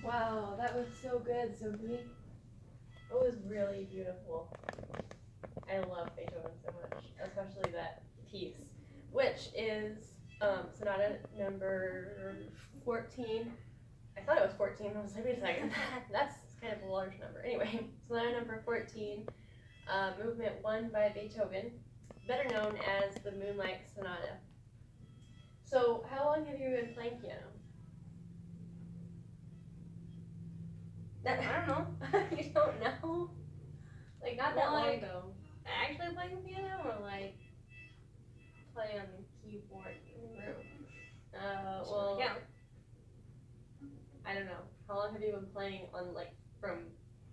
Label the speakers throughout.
Speaker 1: Wow, that was so good, Sophie. It was really beautiful. I love Beethoven so much, especially that piece, which is Sonata number 14. I thought it was 14. I was like, wait a second, that's kind of a large number. Anyway, Sonata number 14, movement 1 by Beethoven, better known as the Moonlight Sonata. So, how long have you been playing piano?
Speaker 2: I don't know.
Speaker 1: You don't know? Like, not that long
Speaker 2: Like,
Speaker 1: ago.
Speaker 2: actually playing the piano or like playing on the keyboard in the room?
Speaker 1: Well,
Speaker 2: yeah.
Speaker 1: I don't know. How long have you been playing on, like, from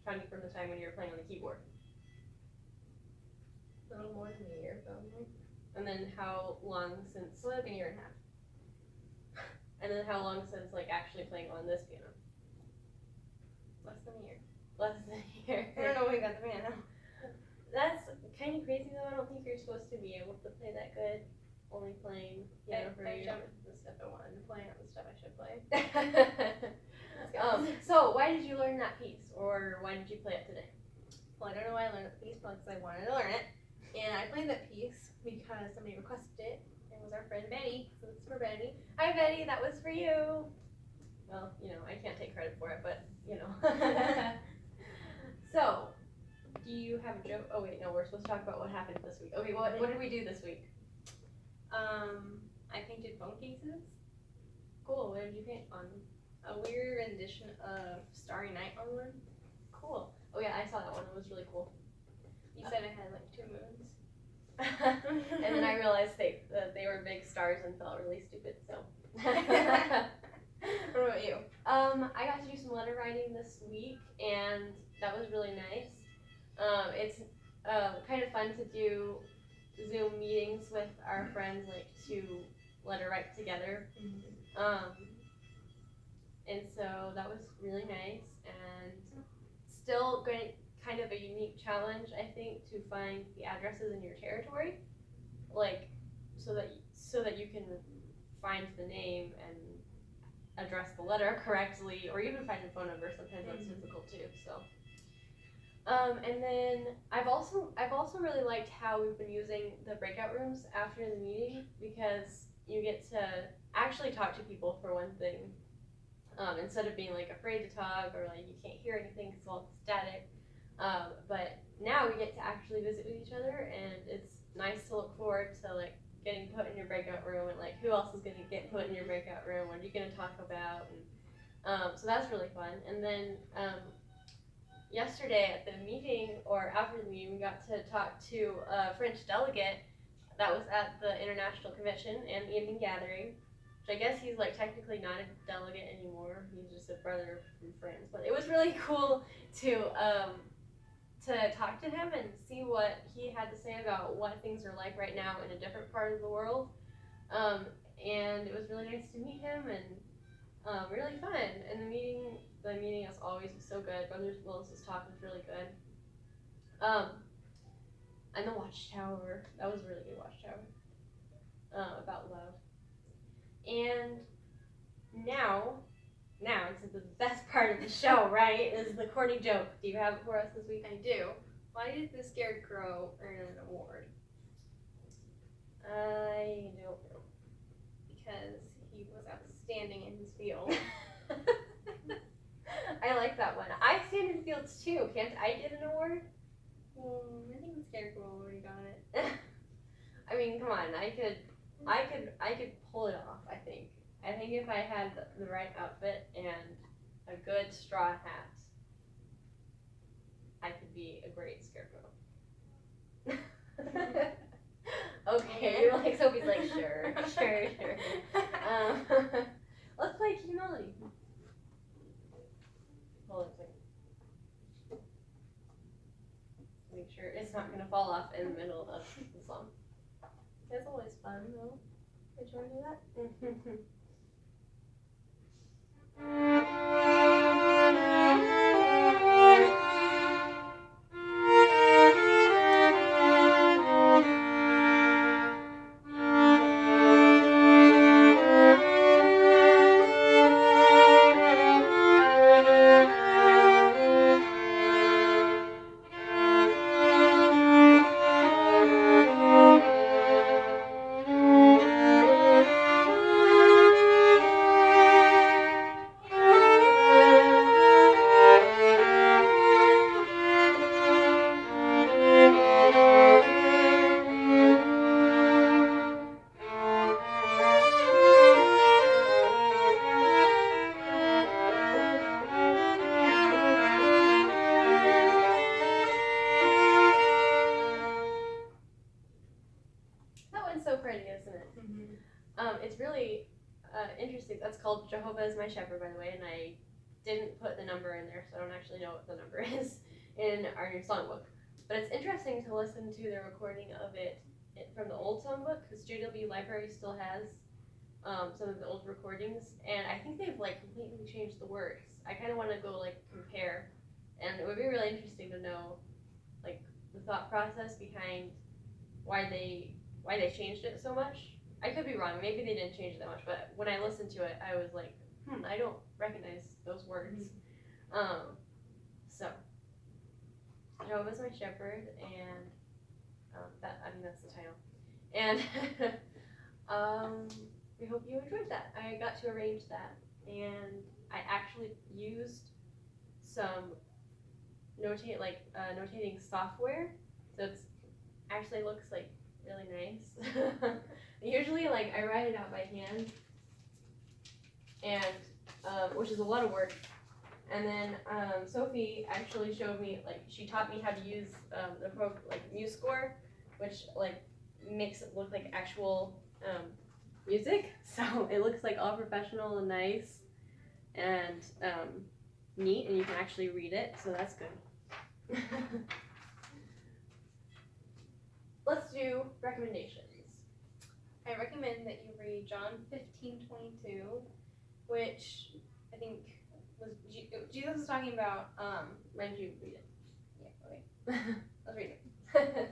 Speaker 1: the time when you were playing on the keyboard?
Speaker 2: A little more than a year, probably.
Speaker 1: And then how long since?
Speaker 2: So like a year and a half.
Speaker 1: And then how long since, like, actually playing on this piano?
Speaker 2: Less than a year.
Speaker 1: Less than a year.
Speaker 2: I don't know when we got the piano.
Speaker 1: That's kind of crazy, though. I don't think you're supposed to be able to play that good. Only playing piano for a
Speaker 2: I
Speaker 1: year.
Speaker 2: jumped into the stuff I wanted to play, not the stuff I should play.
Speaker 1: So why did you learn that piece, or why did you play it today?
Speaker 2: Well, I don't know why I learned the piece, but because I wanted to learn it. And I played that piece because somebody requested it. It was our friend Betty, so it's for Betty.
Speaker 1: Hi, Betty. That was for you. Well, I can't take credit for it, but So, do you have a joke? Oh wait, no. We're supposed to talk about what happened this week. Okay, what did we do this week?
Speaker 2: I painted phone cases.
Speaker 1: Cool. What did you paint on?
Speaker 2: A weird rendition of Starry Night on one.
Speaker 1: Cool. Oh yeah, I saw that one. It was really cool.
Speaker 2: You said it had like 2 moons.
Speaker 1: And then I realized they were big stars and felt really stupid. So.
Speaker 2: What about you?
Speaker 1: I got to do some letter writing this week, and that was really nice. It's kind of fun to do Zoom meetings with our friends, like to letter write together. And so that was really nice, and still kind of a unique challenge, I think, to find the addresses in your territory, like so that you can find the name and address the letter correctly, or even find the phone number. Sometimes that's difficult too. So, and then I've also really liked how we've been using the breakout rooms after the meeting, because you get to actually talk to people for one thing, instead of being like afraid to talk or like you can't hear anything because it's all static. But now we get to actually visit with each other, and it's nice to look forward to like getting put in your breakout room, and like who else is going to get put in your breakout room, what are you going to talk about, and so that's really fun. And then yesterday at the meeting, or after the meeting, we got to talk to a French delegate that was at the International Convention and Evening Gathering, which I guess he's like technically not a delegate anymore, he's just a brother from France. But it was really cool to talk to him and see what he had to say about what things are like right now in a different part of the world. And it was really nice to meet him, and really fun. And the meeting as always was so good. Brother Willis's talk was really good. And the Watchtower, that was a really good Watchtower, about love. And now it's the best part of the show, right, is the corny joke. Do you have it for us this week?
Speaker 2: I do. Why did the Scared Crow earn an award?
Speaker 1: I don't know.
Speaker 2: Because he was outstanding in his field.
Speaker 1: I like that one. I stand in fields too. Can't I get an award?
Speaker 2: I think the Scared Crow already got it.
Speaker 1: I mean, come on. I could pull it off. I think if I had the right outfit and a good straw hat, I could be a great scarecrow. Okay, you're like, Sophie's like, sure. Let's play Key Melody. Hold on a second. Make sure it's not gonna fall off in the middle of the song.
Speaker 2: That's always fun, though. Did you want to do that?
Speaker 1: called Jehovah is My Shepherd, by the way, and I didn't put the number in there, so I don't actually know what the number is in our new songbook. But it's interesting to listen to the recording of it from the old songbook, because JW Library still has some of the old recordings, and I think they've like completely changed the words. I kind of want to go like compare, and it would be really interesting to know like the thought process behind why they changed it so much. I could be wrong. Maybe they didn't change it that much, but when I listened to it, I was like, I don't recognize those words. So Jehovah's my shepherd, and that's the title. And we hope you enjoyed that. I got to arrange that, and I actually used some notating software, so it's actually looks like really nice. Usually, like I write it out by hand, and which is a lot of work. And then Sophie actually showed me, like she taught me how to use the MuseScore, which like makes it look like actual music. So it looks like all professional and nice and neat, and you can actually read it. So that's good. Let's do recommendations.
Speaker 2: I recommend that you read John 15:22, which I think was Jesus was talking about.
Speaker 1: When did you read it?
Speaker 2: Yeah, okay. Let's read it.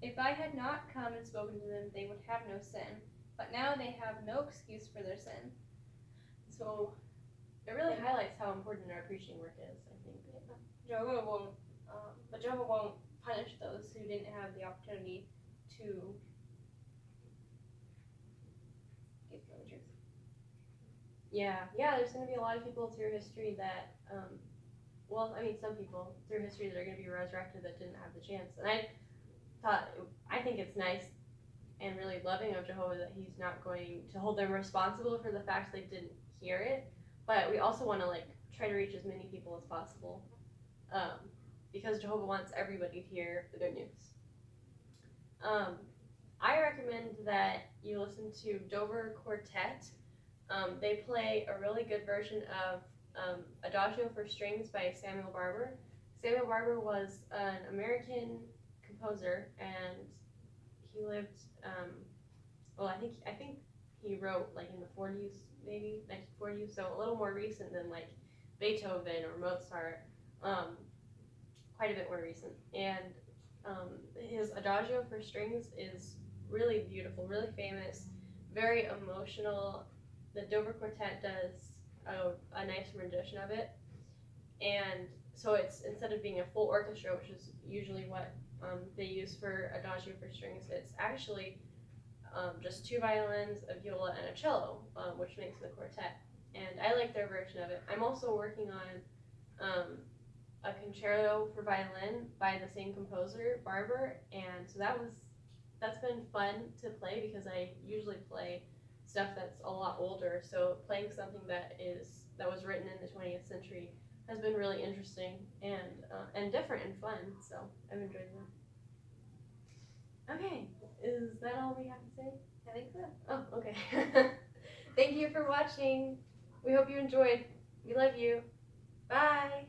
Speaker 2: If I had not come and spoken to them, they would have no sin, but now they have no excuse for their sin. So
Speaker 1: it really highlights how important our preaching work is, I think.
Speaker 2: Jehovah won't punish those who didn't have the opportunity to get the truth.
Speaker 1: Yeah, there's going to be a lot of people through history that, some people through history that are going to be resurrected that didn't have the chance. And I think it's nice and really loving of Jehovah that he's not going to hold them responsible for the fact they didn't hear it. But we also want to try to reach as many people as possible, because Jehovah wants everybody to hear the good news. I recommend that you listen to Dover Quartet. They play a really good version of Adagio for Strings by Samuel Barber. Samuel Barber was an American composer, and he lived, I think he wrote in the 40s, maybe 1940s, so a little more recent than Beethoven or Mozart, quite a bit more recent. And his Adagio for Strings is really beautiful, really famous, very emotional. The Dover Quartet does a nice rendition of it, and so it's, instead of being a full orchestra, which is usually what they use for Adagio for Strings, it's actually just two violins, a viola, and a cello, which makes the quartet. And I like their version of it. I'm also working on a concerto for violin by the same composer, Barber, and so that's been fun to play, because I usually play stuff that's a lot older, so playing something that was written in the 20th century has been really interesting and different and fun, so I've enjoyed that. Okay, is that all we have to say?
Speaker 2: I think so.
Speaker 1: Oh, okay. Thank you for watching. We hope you enjoyed. We love you. Bye.